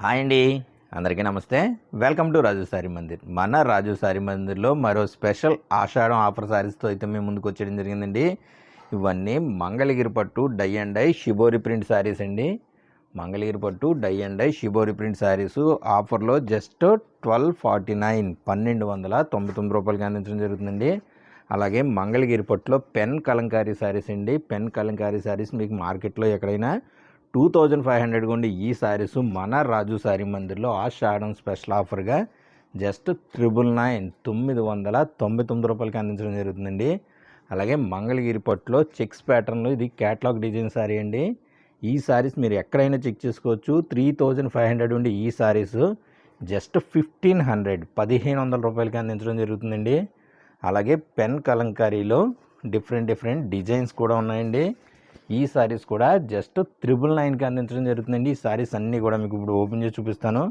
Hi అండి, అందరికీ నమస్తే. Welcome to Raju sorry Mandir. మన రాజు సారీ మందిర్లో మరో స్పెషల్ ఆషాఢం ఆఫర్ సారీస్తో అయితే మేము ముందుకు వచ్చేయడం జరిగిందండి. ఇవన్నీ మంగళగిరి పట్టు dye and dye shibori print sarees అండి. మంగళగిరి పట్టు dye and dye shibori print sarees ఆఫర్లో జస్ట్ 1249 1299 రూపాయలకి అందించడం జరుగుతుందండి. అలాగే మంగళగిరి పట్టులో పెన్ కలంకారీ సారీస్ అండి. పెన్ కలంకారీ సారీస్ మీకు మార్కెట్లో ఎక్కడైనా 2500 ఉండి ఈ సారీస్ మన రాజు సారీ మందిర్లో ఆషాఢం స్పెషల్ ఆఫర్గా జస్ట్ 999 రూపాయలకి అందించడం జరుగుతుందండి. అలాగే మంగళగిరి పట్టులో చెక్స్ ప్యాటర్న్లో ఇది క్యాటలాగ్ డిజైన్ సారీ అండి. ఈ సారీస్ మీరు ఎక్కడైనా చెక్ చేసుకోవచ్చు. 3500 ఉండి ఈ సారీస్ జస్ట్ 1500 రూపాయలకి అందించడం జరుగుతుందండి. అలాగే పెన్ కలంకారీలో డిఫరెంట్ డిజైన్స్ కూడా ఉన్నాయండి. ఈ సారీస్ కూడా జస్ట్ 999కి అందించడం జరుగుతుందండి. ఈ సారీస్ అన్నీ కూడా మీకు ఇప్పుడు ఓపెన్ చేసి చూపిస్తాను.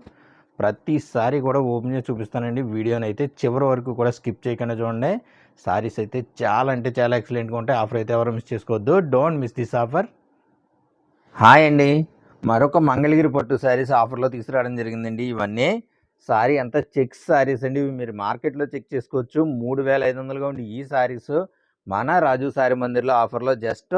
ప్రతి సారీ కూడా ఓపెన్ చేసి చూపిస్తానండి. వీడియోని అయితే చివరి వరకు కూడా స్కిప్ చేయకుండా చూడండి. సారీస్ అయితే చాలా ఎక్సలెంట్గా ఉంటాయి. ఆఫర్ అయితే ఎవరు మిస్ చేసుకోవద్దు. Don't miss this offer. Hi అండి, మరొక మంగళగిరి పట్టు సారీస్ ఆఫర్లో తీసుకురావడం జరిగిందండి. ఇవన్నీ సారీ అంతా చెక్స్ సారీస్ అండి. ఇవి మీరు మార్కెట్లో చెక్ చేసుకోవచ్చు. 3500గా ఉండి ఈ సారీస్ మన రాజు సారీ మందిర్లో ఆఫర్లో జస్ట్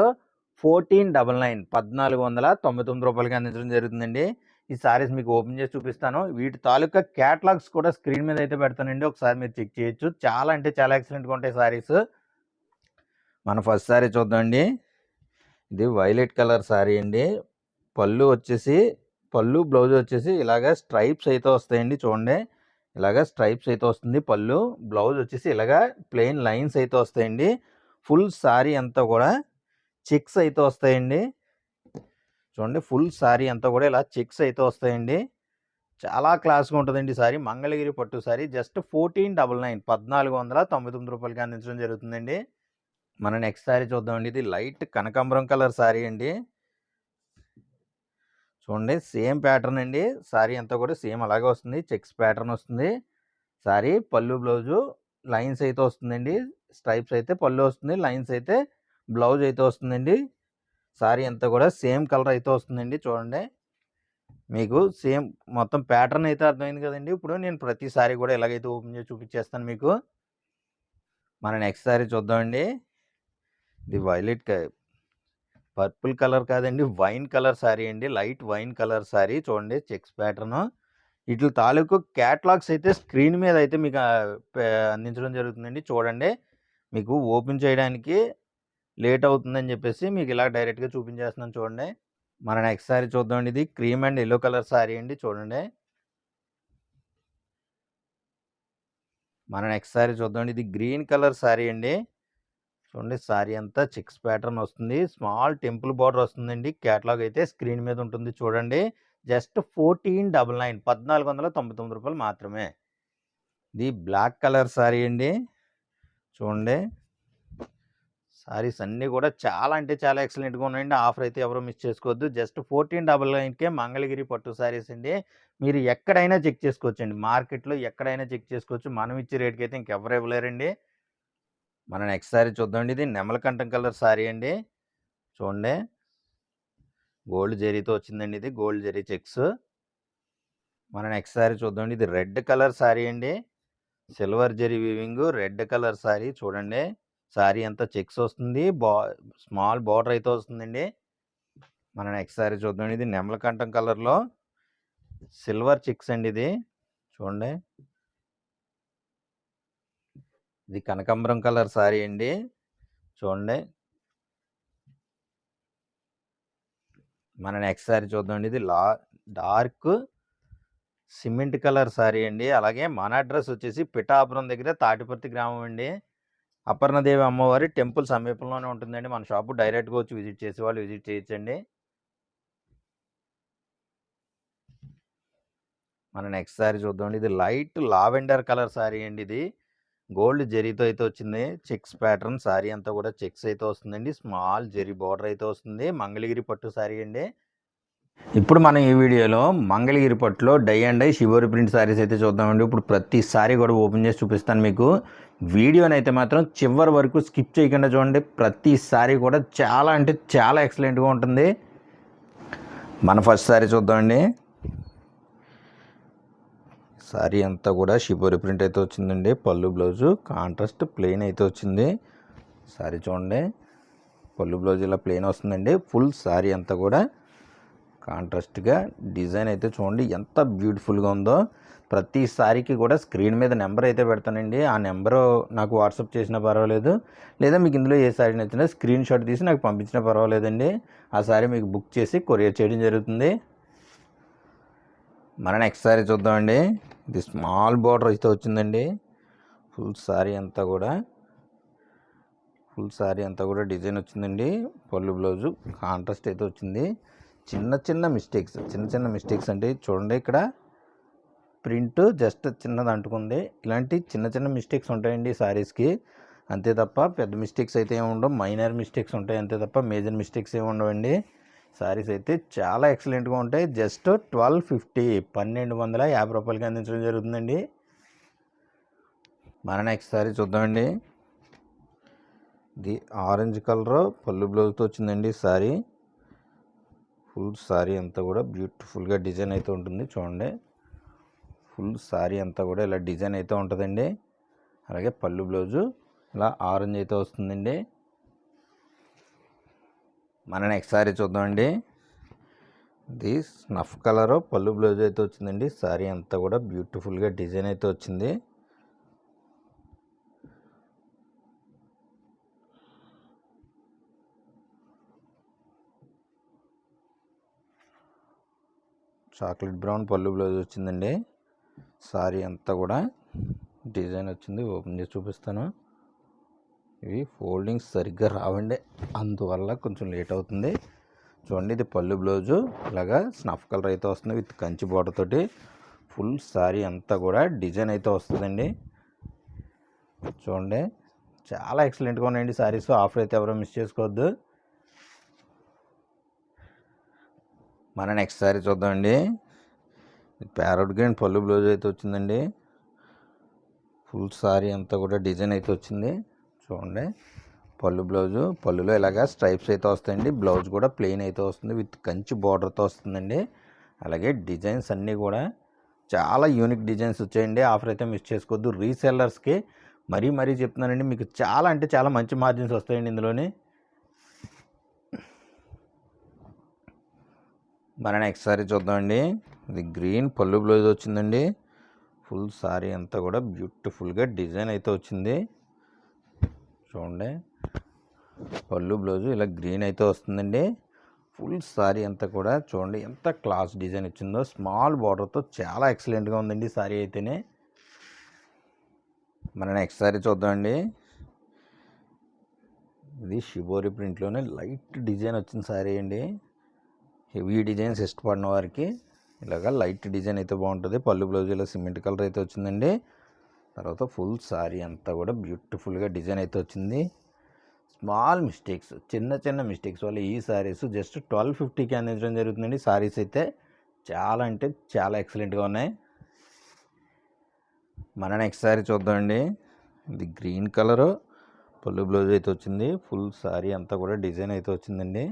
1499 రూపాయలకి అందించడం జరుగుతుందండి. ఈ సారీస్ మీకు ఓపెన్ చేసి చూపిస్తాను. వీటి తాలూకా క్యాటలాగ్స్ కూడా స్క్రీన్ మీద అయితే పెడతానండి. ఒకసారి మీరు చెక్ చేయొచ్చు. చాలా ఎక్సలెంట్గా ఉంటాయి సారీస్. మన ఫస్ట్ సారీ చూద్దామండి. ఇది వైలెట్ కలర్ సారీ అండి. పళ్ళు బ్లౌజ్ వచ్చేసి ఇలాగ స్ట్రైప్స్ అయితే వస్తాయండి. చూడండి, ఇలాగ స్ట్రైప్స్ అయితే వస్తుంది. పళ్ళు బ్లౌజ్ వచ్చేసి ఇలాగ ప్లెయిన్ లైన్స్ అయితే వస్తాయండి. ఫుల్ సారీ అంతా కూడా చెక్స్ అయితే వస్తాయండి. చూడండి, ఫుల్ సారీ అంతా కూడా ఇలా చెక్స్ అయితే వస్తాయండి. చాలా క్లాస్గా ఉంటుందండి సారీ. మంగళగిరి పట్టు సారీ జస్ట్ 1499 రూపాయలకి అందించడం జరుగుతుందండి. మన నెక్స్ట్ సారీ చూద్దామండి. ఇది లైట్ కనకాంబరం కలర్ సారీ అండి. చూడండి, సేమ్ ప్యాటర్న్ అండి. సారీ అంతా కూడా సేమ్ అలాగే వస్తుంది. చెక్స్ ప్యాటర్న్ వస్తుంది. సారీ పళ్ళు బ్లౌజు లైన్స్ అయితే వస్తుందండి. స్ట్రైప్స్ అయితే పళ్ళు వస్తుంది, లైన్స్ అయితే బ్లౌజ్ అయితే వస్తుందండి. సారీ అంతా కూడా సేమ్ కలర్ అయితే వస్తుందండి. చూడండి, మీకు సేమ్ మొత్తం ప్యాటర్న్ అయితే అర్థమైంది కదండి. ఇప్పుడు నేను ప్రతి సారీ కూడా ఎలాగైతే ఓపెన్ చేసి చూపించేస్తాను మీకు. మన నెక్స్ట్ సారీ చూద్దామండి. ఇది పర్పుల్ కలర్ కాదండి, వైన్ కలర్ సారీ అండి. Light wine colour sorry. చూడండి, చెక్స్ ప్యాటర్న్. వీటి తాలూకు క్యాటలాగ్స్ అయితే స్క్రీన్ మీద అయితే మీకు అందించడం జరుగుతుందండి. చూడండి, మీకు ఓపెన్ చేయడానికి లేట్ అవుతుందని చెప్పేసి మీకు ఇలా డైరెక్ట్గా చూపించేస్తున్నాను. చూడండి, మన నెక్స్ట్ సారీ చూద్దామండి. ఇది cream and yellow colour sorry అండి. చూడండి, మన నెక్స్ట్ సారీ చూద్దామండి. ఇది గ్రీన్ కలర్ సారీ అండి. చూడండి, సారీ అంతా చెక్స్ ప్యాటర్న్ వస్తుంది. స్మాల్ టెంపుల్ బార్డర్ వస్తుందండి. క్యాటలాగ్ అయితే స్క్రీన్ మీద ఉంటుంది. చూడండి, జస్ట్ 1499 రూపాయలు మాత్రమే. ఇది బ్లాక్ కలర్ సారీ అండి. చూడండి, సారీస్ అన్నీ కూడా చాలా ఎక్సలెంట్గా ఉన్నాయండి. ఆఫర్ అయితే ఎవరు మిస్ చేసుకోవద్దు. జస్ట్ 1499కే మంగళగిరి పట్టు సారీస్ అండి. మీరు ఎక్కడైనా చెక్ చేసుకోవచ్చండి. మార్కెట్లో ఎక్కడైనా చెక్ చేసుకోవచ్చు. మనం ఇచ్చే రేట్కి అయితే ఇంకెవరు ఇవ్వలేరండి. మన నెక్స్ట్ సారీ చూద్దామండి. ఇది నెమలకంఠం కలర్ సారీ అండి. చూడండి, గోల్డ్ జరీతో వచ్చిందండి. ఇది గోల్డ్ జరీ చెక్స్. మన నెక్స్ట్ సారీ చూద్దామండి. ఇది రెడ్ కలర్ సారీ అండి. Silver zari weaving red colour sorry. చూడండి, సారీ అంతా చెక్స్ వస్తుంది. స్మాల్ బార్డర్ అయితే వస్తుందండి. మన నెక్స్ట్ సారీ చూద్దామండి. ఇది నెమలకంఠం కలర్లో సిల్వర్ చెక్స్ అండి. ఇది చూడండి, ఇది కనకాంబరం కలర్ సారీ అండి. చూడండి, మన నెక్స్ట్ సారీ చూద్దామండి. ఇది డార్క్ సిమెంట్ కలర్ సారీ అండి. అలాగే మన అడ్రస్ వచ్చేసి పిఠాపురం దగ్గర తాటిపర్తి గ్రామం అండి. అపర్ణదేవి అమ్మవారి టెంపుల్ సమీపంలోనే ఉంటుందండి. మన షాపు డైరెక్ట్గా వచ్చి విజిట్ చేసే వాళ్ళు విజిట్ చేయొచ్చండి. మన నెక్స్ట్ సారీ చూద్దామండి. ఇది లైట్ లావెండర్ కలర్ సారీ అండి. ఇది గోల్డ్ జరీతో అయితే వచ్చింది. చెక్స్ ప్యాటర్న్ సారీ అంతా కూడా చెక్స్ అయితే వస్తుందండి. స్మాల్ జరీ బార్డర్ అయితే వస్తుంది. మంగళగిరి పట్టు సారీ అండి. ఇప్పుడు మనం ఈ వీడియోలో మంగళగిరి పట్టులో dye and dye shibori print sarees అయితే చూద్దామండి. ఇప్పుడు ప్రతి సారీ కూడా ఓపెన్ చేసి చూపిస్తాను మీకు. వీడియోని అయితే మాత్రం చివరి వరకు స్కిప్ చేయకుండా చూడండి. ప్రతి సారీ కూడా చాలా ఎక్సలెంట్గా ఉంటుంది. మన ఫస్ట్ సారీ చూద్దామండి. సారీ అంతా కూడా షిబోరి ప్రింట్ అయితే వచ్చిందండి. పళ్ళు బ్లౌజు కాంట్రాస్ట్ ప్లెయిన్ అయితే వచ్చింది. సారీ చూడండి, పళ్ళు బ్లౌజ్ ఇలా ప్లెయిన్ వస్తుందండి. ఫుల్ సారీ అంతా కూడా కాంట్రాస్ట్గా డిజైన్ అయితే చూడండి ఎంత బ్యూటిఫుల్గా ఉందో. ప్రతి సారీకి కూడా స్క్రీన్ మీద నెంబర్ అయితే పెడతానండి. ఆ నెంబరు నాకు వాట్సాప్ చేసినా పర్వాలేదు, లేదా మీకు ఇందులో ఏ సారీ నచ్చినా స్క్రీన్ షాట్ తీసి నాకు పంపించినా పర్వాలేదండి. ఆ సారీ మీకు బుక్ చేసి కొరియర్ చేయడం జరుగుతుంది. మన నెక్స్ట్ సారీ చూద్దామండి. ఇది స్మాల్ బార్డర్ అయితే వచ్చిందండి. ఫుల్ సారీ అంతా కూడా డిజైన్ వచ్చిందండి. పళ్ళు బ్లౌజు కాంట్రాస్ట్ అయితే వచ్చింది. చిన్న మిస్టేక్స్ అంటే చూడండి, ఇక్కడ ప్రింట్ జస్ట్ చిన్నది అంటుకుంది. ఇలాంటి చిన్న మిస్టేక్స్ ఉంటాయండి సారీస్కి, అంతే తప్ప పెద్ద మిస్టేక్స్ అయితే ఏమి ఉండవు. మైనర్ మిస్టేక్స్ ఉంటాయి అంతే తప్ప మేజర్ మిస్టేక్స్ ఏమి ఉండవండి. సారీస్ అయితే చాలా ఎక్సలెంట్గా ఉంటాయి. జస్ట్ 1250 1250 రూపాయలకి అందించడం జరుగుతుందండి. మన నెక్స్ట్ సారీ చూద్దామండి. ఇది ఆరెంజ్ కలర్ పళ్ళు బ్లౌజ్తో వచ్చిందండి సారీ. ఫుల్ సారీ అంతా కూడా బ్యూటిఫుల్గా డిజైన్ అయితే ఉంటుంది. చూడండి, ఫుల్ సారీ అంతా కూడా ఇలా డిజైన్ అయితే ఉంటుందండి. అలాగే పళ్ళు బ్లౌజు ఇలా ఆరెంజ్ అయితే వస్తుందండి. మన నెక్స్ట్ సారీ చూద్దామండి. ఇది స్నఫ్ కలర్ పళ్ళు బ్లౌజ్ అయితే వచ్చిందండి. సారీ అంతా కూడా బ్యూటిఫుల్గా డిజైన్ అయితే వచ్చింది. చాక్లెట్ బ్రౌన్ పళ్ళు బ్లౌజ్ వచ్చిందండి. సారీ అంతా కూడా డిజైన్ వచ్చింది. ఓపెన్ చేసి చూపిస్తాను. ఇవి ఫోల్డింగ్స్ సరిగ్గా రావండి, అందువల్ల కొంచెం లేట్ అవుతుంది. చూడండి, ఇది పళ్ళు బ్లౌజు ఇలాగా స్నఫ్ కలర్ అయితే వస్తుంది విత్ కంచి బార్డర్ తోటి. ఫుల్ సారీ అంతా కూడా డిజైన్ అయితే వస్తుందండి. చూడండి, చాలా ఎక్సలెంట్గా ఉన్నాయండి సారీస్. ఆఫర్ అయితే ఎవరో మిస్ చేసుకోవద్దు. మన నెక్స్ట్ సారీ చూద్దామండి. ప్యారెట్ గ్రీన్ పళ్ళు బ్లౌజ్ అయితే వచ్చిందండి. ఫుల్ సారీ అంతా కూడా డిజైన్ అయితే వచ్చింది. చూడండి, పళ్ళు బ్లౌజు పళ్ళులో ఇలాగా స్ట్రైప్స్ అయితే వస్తాయండి. బ్లౌజ్ కూడా ప్లెయిన్ అయితే వస్తుంది విత్ కంచి బార్డర్తో వస్తుందండి. అలాగే డిజైన్స్ అన్నీ కూడా చాలా యూనిక్ డిజైన్స్ వచ్చాయండి. ఆఫర్ అయితే మిస్ చేసుకోవద్దు. రీసెల్లర్స్కి మరీ చెప్తున్నానండి, మీకు చాలా అంటే చాలా మంచి మార్జిన్స్ వస్తాయండి ఇందులోని. మన నెక్స్ట్ సారీ చూద్దామండి. ఇది గ్రీన్ పళ్ళు బ్లౌజ్ వచ్చిందండి. ఫుల్ సారీ అంతా కూడా బ్యూటిఫుల్గా డిజైన్ అయితే వచ్చింది. చూడండి, పళ్ళు బ్లౌజు ఇలా గ్రీన్ అయితే వస్తుందండి. ఫుల్ సారీ అంతా కూడా చూడండి ఎంత క్లాస్ డిజైన్ వచ్చిందో. స్మాల్ బార్డర్తో చాలా ఎక్సలెంట్గా ఉందండి సారీ అయితేనే. మన నెక్స్ట్ సారీ చూద్దామండి. ఇది షిబోరి ప్రింట్లోనే లైట్ డిజైన్ వచ్చిన సారీ అండి. హెవీ డిజైన్స్ ఇష్టపడిన వారికి ఇలాగ లైట్ డిజైన్ అయితే బాగుంటుంది. పళ్ళు బ్లౌజ్ ఇలా సిమెంట్ కలర్ అయితే వచ్చిందండి. తర్వాత ఫుల్ సారీ అంతా కూడా బ్యూటిఫుల్గా డిజైన్ అయితే వచ్చింది. స్మాల్ మిస్టేక్స్, చిన్న మిస్టేక్స్ వల్ల ఈ సారీస్ జస్ట్ 1250కి అందించడం జరుగుతుందండి. సారీస్ అయితే చాలా అంటే చాలా ఎక్సలెంట్గా ఉన్నాయి. మన నెక్స్ట్ సారీ చూద్దామండి. ఇది గ్రీన్ కలరు పళ్ళు బ్లౌజ్ అయితే వచ్చింది. ఫుల్ సారీ అంతా కూడా డిజైన్ అయితే వచ్చిందండి.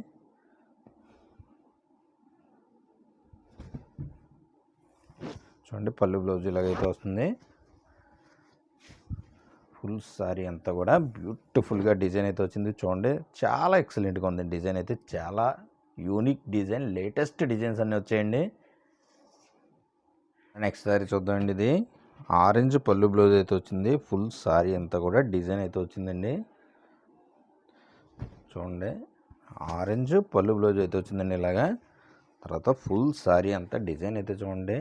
చూడండి, పళ్ళు బ్లౌజ్ ఇలాగైతే వస్తుంది. ఫుల్ సారీ అంతా కూడా బ్యూటిఫుల్గా డిజైన్ అయితే వచ్చింది. చూడండి, చాలా ఎక్సలెంట్గా ఉంది. డిజైన్ అయితే చాలా యూనిక్ డిజైన్, లేటెస్ట్ డిజైన్స్ అన్నీ వచ్చాయండి. నెక్స్ట్ సారీ చూద్దామండి. ఇది ఆరెంజ్ పళ్ళు బ్లౌజ్ అయితే వచ్చింది. ఫుల్ సారీ అంతా కూడా డిజైన్ అయితే వచ్చిందండి. చూడండి, ఆరెంజ్ పళ్ళు బ్లౌజ్ అయితే వచ్చిందండి ఇలాగా. తర్వాత ఫుల్ సారీ అంతా డిజైన్ అయితే చూడండి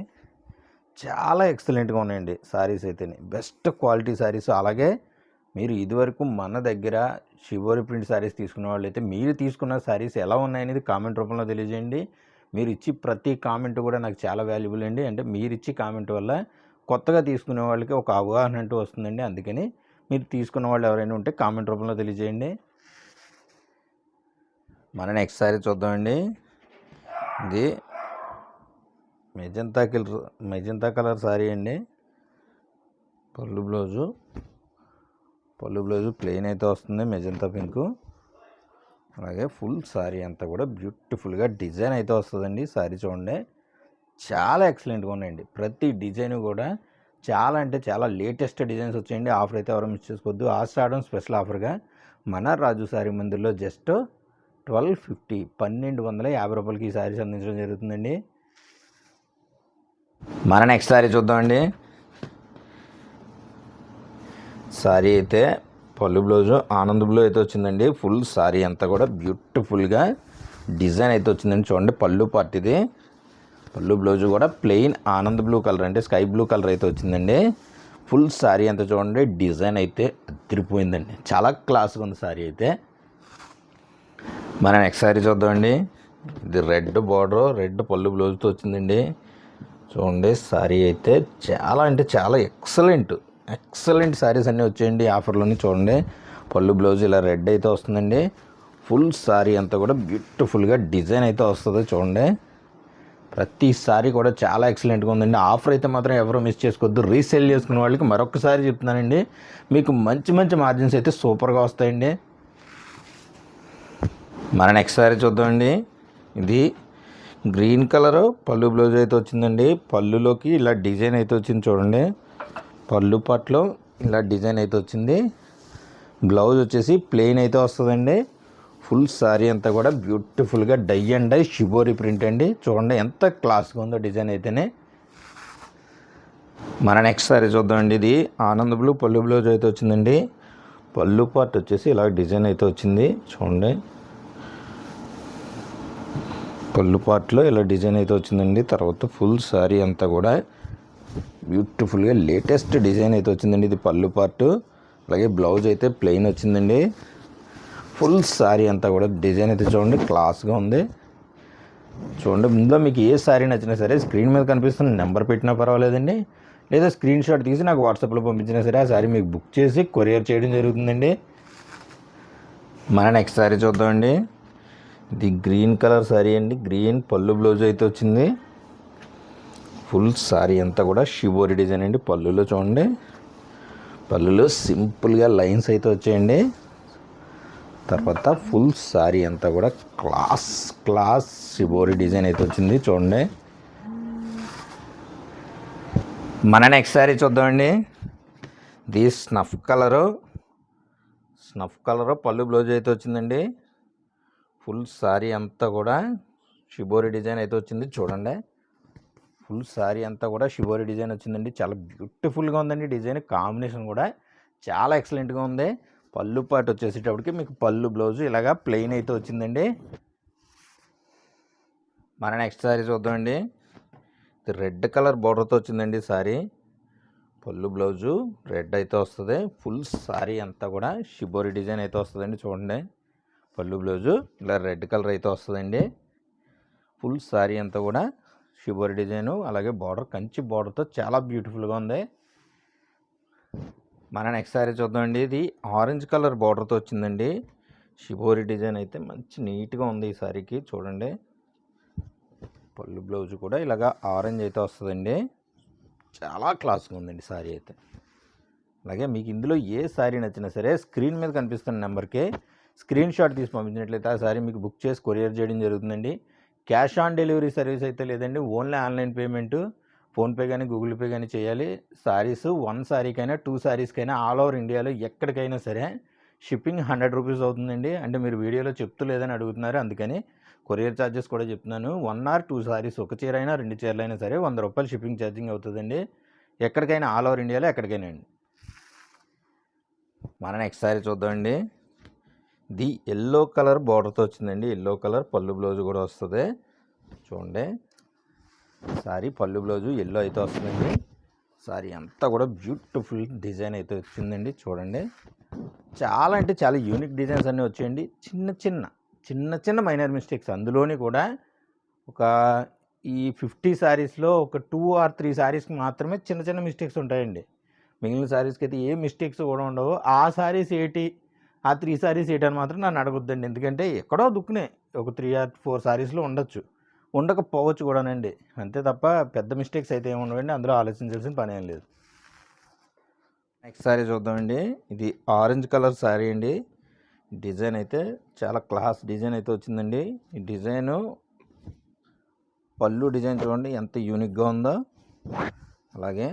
చాలా ఎక్సలెంట్గా ఉన్నాయండి సారీస్ అయితే. Best quality saris. అలాగే మీరు ఇదివరకు మన దగ్గర షిబోరి ప్రింట్ సారీస్ తీసుకున్న వాళ్ళు అయితే మీరు తీసుకున్న సారీస్ ఎలా ఉన్నాయనేది కామెంట్ రూపంలో తెలియజేయండి. మీరు ఇచ్చి ప్రతి కామెంట్ కూడా నాకు చాలా వాల్యుబుల్ అండి. అంటే మీరు ఇచ్చి కామెంట్ వల్ల కొత్తగా తీసుకునే వాళ్ళకి ఒక అవగాహన అంటూ వస్తుందండి. అందుకని మీరు తీసుకున్న వాళ్ళు ఎవరైనా ఉంటే కామెంట్ రూపంలో తెలియజేయండి. మన నెక్స్ట్ సారీ చూద్దామండి. ఇది మెజంతా కలర్ సారీ అండి. పళ్ళు బ్లౌజు ప్లెయిన్ అయితే వస్తుంది మెజంతా పింక్. అలాగే ఫుల్ సారీ అంతా కూడా బ్యూటిఫుల్గా డిజైన్ అయితే వస్తుందండి. సారీ చూడండి చాలా ఎక్సలెంట్గా ఉన్నాయండి. ప్రతి డిజైన్ కూడా చాలా అంటే చాలా లేటెస్ట్ డిజైన్స్ వచ్చాయండి. ఆఫర్ అయితే ఎవరు మిస్ చేసుకోవద్దు. ఆషాఢం స్పెషల్ ఆఫర్గా మన రాజు సారీ మందిర్లో జస్ట్ 1250 1250 రూపాయలకి ఈ సారీస్ అందించడం జరుగుతుందండి. మన నెక్స్ట్ సారీ చూద్దామండి. సారీ అయితే పళ్ళు బ్లౌజు ఆనంద్ బ్లూ అయితే వచ్చిందండి. ఫుల్ సారీ అంతా కూడా బ్యూటిఫుల్గా డిజైన్ అయితే వచ్చిందండి. చూడండి పళ్ళు పార్ట్ ఇది. పళ్ళు బ్లౌజు కూడా ప్లెయిన్ ఆనంద్ బ్లూ కలర్ అంటే స్కై బ్లూ కలర్ అయితే వచ్చిందండి. ఫుల్ సారీ అంతా చూడండి డిజైన్ అయితే అదిరిపోయిందండి. చాలా క్లాస్గా ఉంది సారీ అయితే. మన నెక్స్ట్ సారీ చూద్దామండి. ఇది రెడ్ బార్డర్ రెడ్ పళ్ళు బ్లౌజ్తో వచ్చిందండి. చూడండి సారీ అయితే చాలా అంటే చాలా ఎక్సలెంట్ సారీస్ అన్నీ వచ్చాయండి ఆఫర్లోని. చూడండి పళ్ళు బ్లౌజ్ ఇలా రెడ్ అయితే వస్తుందండి. ఫుల్ సారీ అంతా కూడా బ్యూటిఫుల్గా డిజైన్ అయితే వస్తుంది. చూడండి ప్రతి సారీ కూడా చాలా ఎక్సలెంట్గా ఉందండి. ఆఫర్ అయితే మాత్రం ఎవరో మిస్ చేసుకోవద్దు. రీసేల్ చేసుకునే వాళ్ళకి మరొకసారి చెప్తున్నానండి, మీకు మంచి మార్జిన్స్ అయితే సూపర్గా వస్తాయండి. మన నెక్స్ట్ సారీ చూద్దామండి. ఇది గ్రీన్ కలర్ పళ్ళు బ్లౌజ్ అయితే వచ్చిందండి. పళ్ళులోకి ఇలా డిజైన్ అయితే వచ్చింది. చూడండి పళ్ళు పట్లో ఇలా డిజైన్ అయితే వచ్చింది. బ్లౌజ్ వచ్చేసి ప్లెయిన్ అయితే వస్తుందండి. ఫుల్ సారీ అంతా కూడా బ్యూటిఫుల్గా dye and dye shibori print అండి. చూడండి ఎంత క్లాస్గా ఉందో డిజైన్ అయితేనే. మన నెక్స్ట్ సారీ చూద్దామండి. ఇది ఆనంద్ బ్లూ పళ్ళు బ్లౌజ్ అయితే వచ్చిందండి. పళ్ళు పార్ట్ వచ్చేసి ఇలా డిజైన్ అయితే వచ్చింది. చూడండి పళ్ళు పార్ట్లో ఇలా డిజైన్ అయితే వచ్చిందండి. తర్వాత ఫుల్ సారీ అంతా కూడా బ్యూటిఫుల్గా లేటెస్ట్ డిజైన్ అయితే వచ్చిందండి. ఇది పళ్ళు పార్ట్, అలాగే బ్లౌజ్ అయితే ప్లెయిన్ వచ్చిందండి. ఫుల్ సారీ అంతా కూడా డిజైన్ అయితే చూడండి క్లాస్గా ఉంది. చూడండి ఇందులో మీకు ఏ సారీ నచ్చినా సరే స్క్రీన్ మీద కనిపిస్తున్న నెంబర్ పెట్టినా పర్వాలేదండి, లేదా స్క్రీన్ షాట్ తీసి నాకు వాట్సాప్లో పంపించినా సరే ఆ సారీ మీకు బుక్ చేసి కొరియర్ చేయడం జరుగుతుందండి. మన నెక్స్ట్ సారీ చూద్దామండి. ఇది గ్రీన్ కలర్ సారీ అండి. గ్రీన్ పళ్ళు బ్లౌజ్ అయితే వచ్చింది. ఫుల్ సారీ అంతా కూడా షిబోరి డిజైన్ అండి. పళ్ళులో చూడండి పళ్ళులో సింపుల్గా లైన్స్ అయితే వచ్చాయండి. తర్వాత ఫుల్ సారీ అంతా కూడా క్లాస్ షిబోరి డిజైన్ అయితే వచ్చింది. చూడండి మన నెక్స్ట్ సారీ చూద్దామండి. ఇది స్నఫ్ కలరు పళ్ళు బ్లౌజ్ అయితే వచ్చిందండి. ఫుల్ సారీ అంతా కూడా షిబోరి డిజైన్ అయితే వచ్చింది. చూడండి ఫుల్ సారీ అంతా కూడా షిబోరి డిజైన్ వచ్చిందండి. చాలా బ్యూటిఫుల్గా ఉందండి. డిజైన్ కాంబినేషన్ కూడా చాలా ఎక్సలెంట్గా ఉంది. పళ్ళు పాటు వచ్చేసేటప్పటికి మీకు పళ్ళు బ్లౌజు ఇలాగా ప్లెయిన్ అయితే వచ్చిందండి. మన నెక్స్ట్ సారీ చూద్దామండి. ఇది రెడ్ కలర్ బోర్డర్తో వచ్చిందండి సారీ. పళ్ళు బ్లౌజు రెడ్ అయితే వస్తుంది. ఫుల్ సారీ అంతా కూడా షిబోరి డిజైన్ అయితే వస్తుందండి. చూడండి పళ్ళు బ్లౌజు ఇలా రెడ్ కలర్ అయితే వస్తుందండి. ఫుల్ సారీ అంతా కూడా షిబోరి డిజైను, అలాగే బార్డర్ కంచి బార్డర్తో చాలా బ్యూటిఫుల్గా ఉంది. మన నెక్స్ట్ సారీ చూద్దామండి. ఇది ఆరెంజ్ కలర్ బార్డర్తో వచ్చిందండి. షిబోరి డిజైన్ అయితే మంచి నీట్గా ఉంది ఈ సారీకి. చూడండి పళ్ళు బ్లౌజ్ కూడా ఇలాగా ఆరెంజ్ అయితే వస్తుందండి. చాలా క్లాస్గా ఉందండి సారీ అయితే. అలాగే మీకు ఇందులో ఏ సారీ నచ్చినా సరే స్క్రీన్ మీద కనిపిస్తున్న నెంబర్కి స్క్రీన్ షాట్ తీసి పంపించినట్లయితే ఆ సారీ మీకు బుక్ చేసి కొరియర్ చేయడం జరుగుతుందండి. క్యాష్ ఆన్ డెలివరీ సర్వీస్ అయితే లేదండి, ఓన్లీ ఆన్లైన్ పేమెంట్ ఫోన్పే కానీ గూగుల్ పే కానీ చేయాలి. సారీస్ 1 సారీకైనా 2 సారీస్కైనా ఆల్ ఓవర్ ఇండియాలో ఎక్కడికైనా సరే షిప్పింగ్ 100 రూపీస్ అవుతుందండి. అంటే మీరు వీడియోలో చెప్తూ లేదని అడుగుతున్నారు, అందుకని కొరియర్ ఛార్జెస్ కూడా చెప్తున్నాను. 1 or 2 సారీస్, ఒక చీర అయినా 2 చీరలు అయినా సరే 100 రూపాయలు షిప్పింగ్ ఛార్జింగ్ అవుతుందండి. ఎక్కడికైనా ఆల్ ఓవర్ ఇండియాలో ఎక్కడికైనా అండి. మన నెక్స్ట్ సారీ చూద్దామండి. ఇది ఎల్లో కలర్ బార్డర్తో వచ్చిందండి. ఎల్లో కలర్ పళ్ళు బ్లౌజ్ కూడా వస్తుంది. చూడండి సారీ పళ్ళు బ్లౌజు ఎల్లో అయితే వస్తుందండి. సారీ అంతా కూడా బ్యూటిఫుల్ డిజైన్ అయితే వచ్చిందండి. చూడండి చాలా అంటే చాలా యూనిక్ డిజైన్స్ అన్నీ వచ్చాయండి. చిన్న మైనర్ మిస్టేక్స్, అందులోని కూడా ఒక ఈ 50 సారీస్లో ఒక 2 or 3 సారీస్కి మాత్రమే చిన్న మిస్టేక్స్ ఉంటాయండి. మిగిలిన సారీస్కి అయితే ఏ మిస్టేక్స్ కూడా ఉండవు. ఆ సారీస్ ఏంటి, ఆ 3 సారీస్ ఏంటి అని మాత్రం నన్ను అడగొద్దండి. ఎందుకంటే ఎక్కడో దుక్కునే ఒక 3 or 4 సారీస్లో ఉండొచ్చు, ఉండకపోవచ్చు కూడానండి. అంతే తప్ప పెద్ద మిస్టేక్స్ అయితే ఏమి ఉండవండి. అందులో ఆలోచించాల్సిన పని ఏం లేదు. నెక్స్ట్ సారీ చూద్దామండి. ఇది ఆరెంజ్ కలర్ సారీ అండి. డిజైన్ అయితే చాలా క్లాస్ డిజైన్ అయితే వచ్చిందండి. ఈ డిజైను పళ్ళు డిజైన్ చూడండి ఎంత యూనిక్గా ఉందో. అలాగే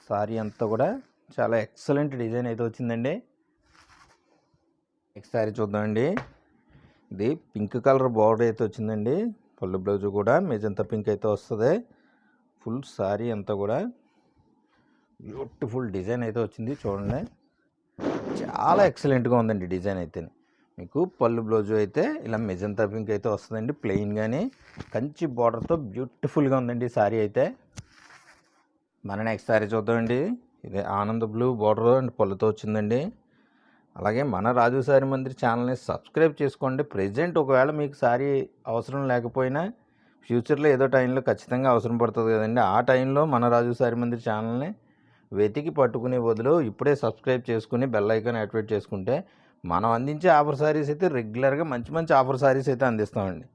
సారీ అంతా కూడా చాలా ఎక్సలెంట్ డిజైన్ అయితే వచ్చిందండి. నెక్స్ట్ సారీ చూద్దామండి. ఇది పింక్ కలర్ బార్డర్ అయితే వచ్చిందండి. పళ్ళు బ్లౌజ్ కూడా మెజంతా పింక్ అయితే వస్తుంది. ఫుల్ సారీ అంతా కూడా బ్యూటిఫుల్ డిజైన్ అయితే వచ్చింది చూడండి. చాలా ఎక్సలెంట్గా ఉందండి డిజైన్ అయితే. మీకు పళ్ళు బ్లౌజు అయితే ఇలా మెజంతా పింక్ అయితే వస్తుందండి. ప్లెయిన్ కానీ కంచి బార్డర్తో బ్యూటిఫుల్గా ఉందండి సారీ అయితే. మన నెక్స్ట్ సారీ చూద్దామండి. ఇది ఆనంద్ బ్లూ బార్డర్ అండ్ పళ్ళుతో వచ్చిందండి. అలాగే మన రాజు సారీ మందిర్ ఛానల్ని సబ్స్క్రైబ్ చేసుకోండి. ప్రెజెంట్ ఒకవేళ మీకు సారీ అవసరం లేకపోయినా ఫ్యూచర్లో ఏదో టైంలో ఖచ్చితంగా అవసరం పడుతుంది కదండి. ఆ టైంలో మన రాజు సారీ మందిర్ ఛానల్ని వెతికి పట్టుకునే బదులు ఇప్పుడే సబ్స్క్రైబ్ చేసుకుని బెల్ ఐకాన్ యాక్టివేట్ చేసుకుంటే మనం అందించే ఆఫర్ సారీస్ అయితే రెగ్యులర్గా మంచి మంచి ఆఫర్ సారీస్ అయితే అందిస్తామండి.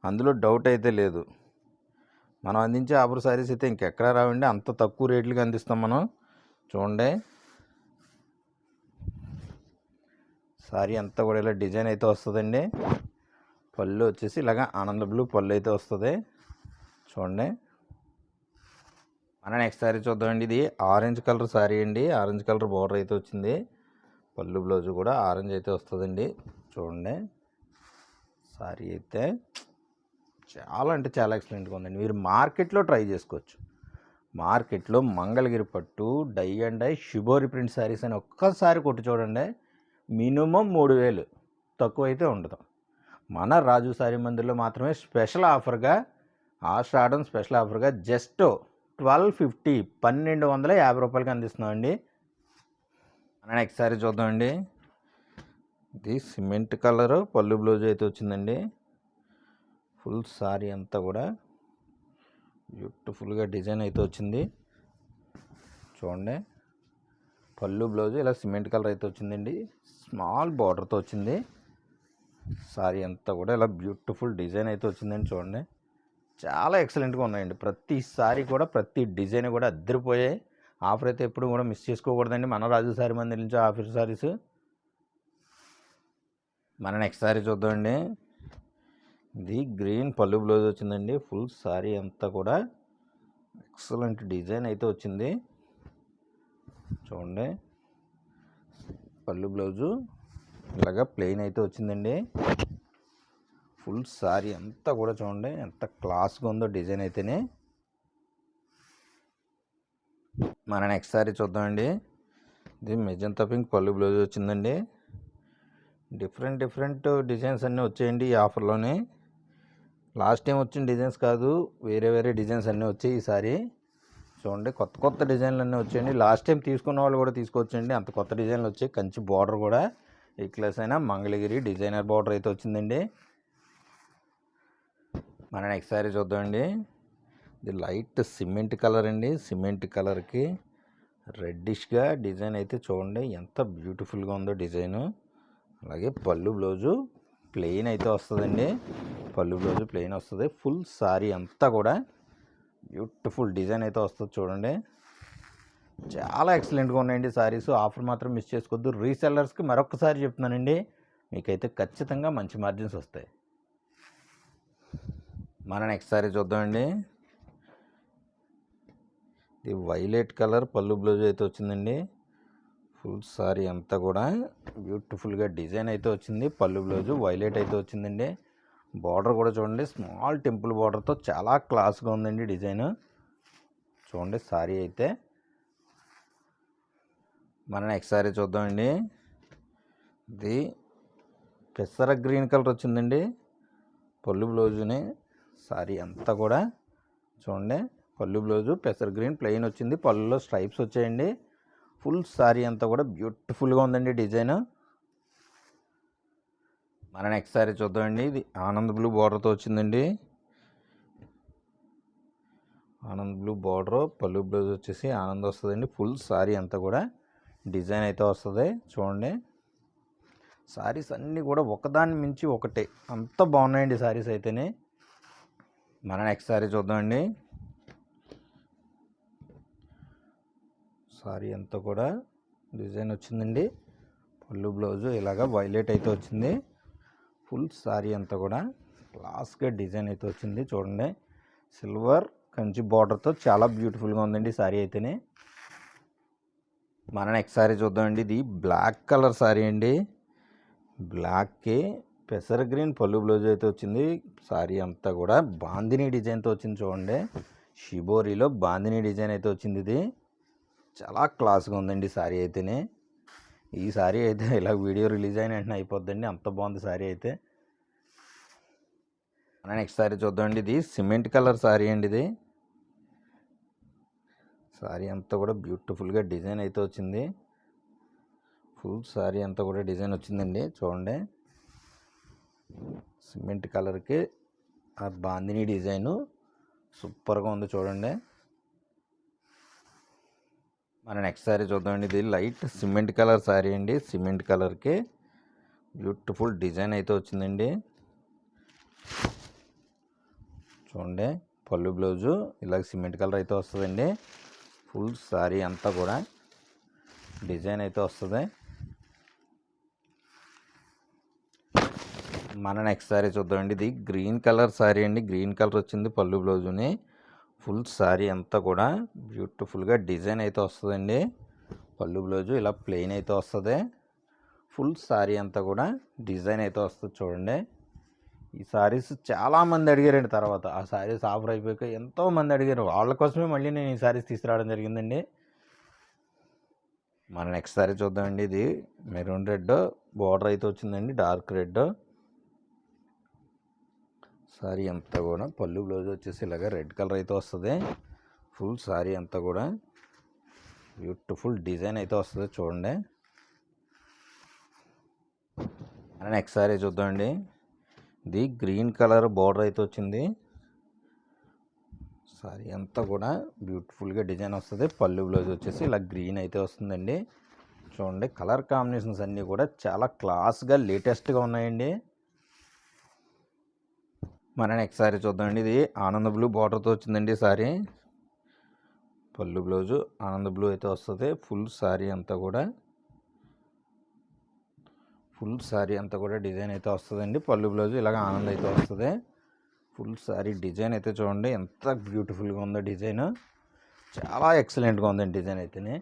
అందులో డౌట్ అయితే లేదు. మనం అందించే ఆఫర్ సారీస్ అయితే ఇంకెక్కడా రావండి. అంత తక్కువ రేట్లకి అందిస్తాం మనం. చూడండి సారీ అంతా కూడా ఇలా డిజైన్ అయితే వస్తుందండి. పళ్ళు వచ్చేసి ఇలాగ ఆనంద బ్లూ పళ్ళు అయితే వస్తుంది చూడండి. మన నెక్స్ట్ సారీ చూద్దామండి. ఇది ఆరెంజ్ కలర్ సారీ అండి. ఆరెంజ్ కలర్ బార్డర్ అయితే వచ్చింది. పళ్ళు బ్లౌజ్ కూడా ఆరెంజ్ అయితే వస్తుందండి చూడండి. సారీ అయితే చాలా అంటే చాలా ఎక్సలెంట్గా ఉందండి. మీరు మార్కెట్లో ట్రై చేసుకోవచ్చు. మార్కెట్లో మంగళగిరి పట్టు dye and dye shibori print sarees అని ఒక్కసారి కొట్టి చూడండి. మినిమం 3000 తక్కువ అయితే ఉండదు. మన రాజు సారీ మందిర్లో మాత్రమే స్పెషల్ ఆఫర్గా ఆషాఢం స్పెషల్ ఆఫర్గా జస్ట్ 1250 1250 రూపాయలకి అందిస్తున్నామండి. మన నెక్స్ట్ సారీ చూద్దామండి. ఇది సిమెంట్ కలర్ పళ్ళు బ్లౌజ్ అయితే వచ్చిందండి. ఫుల్ సారీ అంతా కూడా బ్యూటిఫుల్గా డిజైన్ అయితే వచ్చింది చూడండి. పళ్ళు బ్లౌజ్ ఇలా సిమెంట్ కలర్ అయితే వచ్చిందండి. స్మాల్ బార్డర్తో వచ్చింది. సారీ అంతా కూడా ఇలా బ్యూటిఫుల్ డిజైన్ అయితే వచ్చిందండి చూడండి. చాలా ఎక్సలెంట్గా ఉన్నాయండి. ప్రతి సారీ కూడా ప్రతి డిజైన్ కూడా అద్దరిపోయాయి. ఆఫర్ అయితే ఎప్పుడు కూడా మిస్ చేసుకోకూడదండి. మన రాజు సారీ మందిర్ నుంచి ఆఫర్ సారీస్. మన నెక్స్ట్ సారీ చూద్దామండి. ఇది గ్రీన్ పళ్ళు బ్లౌజ్ వచ్చిందండి. ఫుల్ సారీ అంతా కూడా ఎక్సలెంట్ డిజైన్ అయితే వచ్చింది చూడండి. పళ్ళు బ్లౌజు ఇలాగా ప్లెయిన్ అయితే వచ్చిందండి. ఫుల్ సారీ అంతా కూడా చూడండి ఎంత క్లాస్గా ఉందో డిజైన్ అయితేనే. మన నెక్స్ట్ సారీ చూద్దామండి. ఇది మెజంతా పింక్ పళ్ళు బ్లౌజ్ వచ్చిందండి. డిఫరెంట్ డిజైన్స్ అన్నీ వచ్చాయండి ఈ ఆఫర్లోనే. లాస్ట్ టైం వచ్చిన డిజైన్స్ కాదు, వేరే డిజైన్స్ అన్నీ వచ్చాయి ఈసారి. చూడండి కొత్త డిజైన్లు అన్నీ వచ్చాయండి. లాస్ట్ టైం తీసుకున్న వాళ్ళు కూడా తీసుకోవచ్చండి. అంత కొత్త డిజైన్లు వచ్చాయి. కంచి బార్డర్ కూడా ఈ క్లాస్ అయినా మంగళగిరి డిజైనర్ బార్డర్ అయితే వచ్చిందండి. మన నెక్స్ట్ సారీ చూద్దామండి. ఇది లైట్ సిమెంట్ కలర్ అండి. సిమెంట్ కలర్కి రెడ్డిష్గా డిజైన్ అయితే చూడండి ఎంత బ్యూటిఫుల్గా ఉందో డిజైను. అలాగే పళ్ళు బ్లౌజు ప్లెయిన్ అయితే వస్తుందండి. పళ్ళు బ్లౌజు ప్లెయిన్ వస్తుంది. ఫుల్ సారీ అంతా కూడా బ్యూటిఫుల్ డిజైన్ అయితే వస్తుంది చూడండి. చాలా ఎక్సలెంట్గా ఉన్నాయండి సారీస్. ఆఫర్ మాత్రం మిస్ చేసుకోవద్దు. రీసెల్లర్స్కి మరొకసారి చెప్తున్నానండి, మీకైతే ఖచ్చితంగా మంచి మార్జిన్స్ వస్తాయి. మన నెక్స్ట్ సారీ చూద్దామండి. ఇది వైలెట్ కలర్ పళ్ళు బ్లౌజ్ అయితే వచ్చిందండి. ఫుల్ సారీ అంతా కూడా బ్యూటిఫుల్గా డిజైన్ అయితే వచ్చింది. పళ్ళు బ్లౌజు వైలెట్ అయితే వచ్చిందండి. బార్డర్ కూడా చూడండి స్మాల్ టెంపుల్ బార్డర్తో చాలా క్లాస్గా ఉందండి డిజైన్ చూడండి సారీ అయితే. మన నెక్స్ట్ సారీ చూద్దామండి. ఇది పెసర గ్రీన్ కలర్ వచ్చిందండి. పళ్ళు బ్లౌజుని సారీ అంతా కూడా చూడండి. పళ్ళు బ్లౌజు పెసర గ్రీన్ ప్లెయిన్ వచ్చింది. పళ్ళులో స్ట్రైప్స్ వచ్చాయండి. ఫుల్ సారీ అంతా కూడా బ్యూటిఫుల్గా ఉందండి డిజైన్. మన నెక్స్ట్ సారీ చూద్దామండి. ఇది ఆనంద్ బ్లూ బార్డర్తో వచ్చిందండి. ఆనంద్ బ్లూ బార్డర్ పళ్ళు బ్లౌజ్ వచ్చేసి ఆనంద్ వస్తుందండి. ఫుల్ సారీ అంతా కూడా డిజైన్ అయితే వస్తుంది చూడండి. సారీస్ అన్నీ కూడా ఒకదాన్ని మించి ఒకటే అంత బాగున్నాయండి సారీస్ అయితేనే. మన నెక్స్ట్ సారీ చూద్దామండి. సారీ అంతా కూడా డిజైన్ వచ్చిందండి. పళ్ళు బ్లౌజు ఇలాగా వైలెట్ అయితే వచ్చింది. ఫుల్ సారీ అంతా కూడా క్లాస్గా డిజైన్ అయితే వచ్చింది చూడండి. సిల్వర్ కంచి బార్డర్తో చాలా బ్యూటిఫుల్గా ఉందండి సారీ అయితేనే. మన నెక్స్ట్ సారీ చూద్దామండి. ఇది బ్లాక్ కలర్ సారీ అండి. బ్లాక్కి పెసర గ్రీన్ పళ్ళు బ్లౌజ్ అయితే వచ్చింది. సారీ అంతా కూడా బాందినీ డిజైన్తో వచ్చింది చూడండి. షిబోరిలో బాందినీ డిజైన్ అయితే వచ్చింది. ఇది చాలా క్లాస్గా ఉందండి సారీ అయితేనే. ఈ సారీ అయితే ఇలా వీడియో రిలీజ్ అయిన వెంటనే అయిపోద్దండి, అంత బాగుంది సారీ అయితే. మన నెక్స్ట్ సారీ చూద్దామండి. ఇది సిమెంట్ కలర్ సారీ అండి. ఇది సారీ అంతా కూడా బ్యూటిఫుల్గా డిజైన్ అయితే వచ్చింది. ఫుల్ సారీ అంతా కూడా డిజైన్ వచ్చిందండి చూడండి. సిమెంట్ కలర్కి ఆ బాందినీ డిజైను సూపర్గా ఉంది చూడండి. మన నెక్స్ట్ సారీ చూద్దామండి. ఇది లైట్ సిమెంట్ కలర్ సారీ అండి. సిమెంట్ కలర్కి బ్యూటిఫుల్ డిజైన్ అయితే వచ్చిందండి చూడండి. పళ్ళు బ్లౌజు ఇలాగ సిమెంట్ కలర్ అయితే వస్తుందండి. ఫుల్ సారీ అంతా కూడా డిజైన్ అయితే వస్తుంది. మన నెక్స్ట్ సారీ చూద్దామండి. ఇది గ్రీన్ కలర్ సారీ అండి. గ్రీన్ కలర్ వచ్చింది పళ్ళు బ్లౌజుని. ఫుల్ సారీ అంతా కూడా బ్యూటిఫుల్గా డిజైన్ అయితే వస్తుందండి. పళ్ళు బ్లౌజు ఇలా ప్లెయిన్ అయితే వస్తుంది. ఫుల్ సారీ అంతా కూడా డిజైన్ అయితే వస్తుంది చూడండి. ఈ సారీస్ చాలామంది అడిగారండి. తర్వాత ఆ సారీస్ ఆఫర్ అయిపోయాక ఎంతోమంది అడిగారు. వాళ్ళ కోసమే మళ్ళీ నేను ఈ సారీస్ తీసుకురావడం జరిగిందండి. మన నెక్స్ట్ సారీ చూద్దామండి. ఇది మెరూన్ రెడ్ బార్డర్ అయితే వచ్చిందండి, డార్క్ రెడ్. సారీ అంతా కూడా పళ్ళు బ్లౌజ్ వచ్చేసి ఇలాగ రెడ్ కలర్ అయితే వస్తుంది. ఫుల్ సారీ అంతా కూడా బ్యూటిఫుల్ డిజైన్ అయితే వస్తుంది చూడండి. నెక్స్ట్ సారీ చూద్దామండి. ఇది గ్రీన్ కలర్ బార్డర్ అయితే వచ్చింది. సారీ అంతా కూడా బ్యూటిఫుల్గా డిజైన్ వస్తుంది. పళ్ళు బ్లౌజ్ వచ్చేసి ఇలా గ్రీన్ అయితే వస్తుందండి చూడండి. కలర్ కాంబినేషన్స్ అన్నీ కూడా చాలా క్లాస్గా లేటెస్ట్గా ఉన్నాయండి. మన నెక్స్ట్ సారీ చూద్దామండి. ఇది ఆనంద బ్లూ బార్డర్తో వచ్చిందండి సారీ. పళ్ళు బ్లౌజు ఆనంద బ్లూ అయితే వస్తుంది. ఫుల్ సారీ అంతా కూడా డిజైన్ అయితే వస్తుందండి. పళ్ళు బ్లౌజు ఇలాగ ఆనందం అయితే వస్తుంది. ఫుల్ సారీ డిజైన్ అయితే చూడండి ఎంత బ్యూటిఫుల్గా ఉందో. డిజైన్ చాలా ఎక్సలెంట్గా ఉందండి డిజైన్ అయితేనే.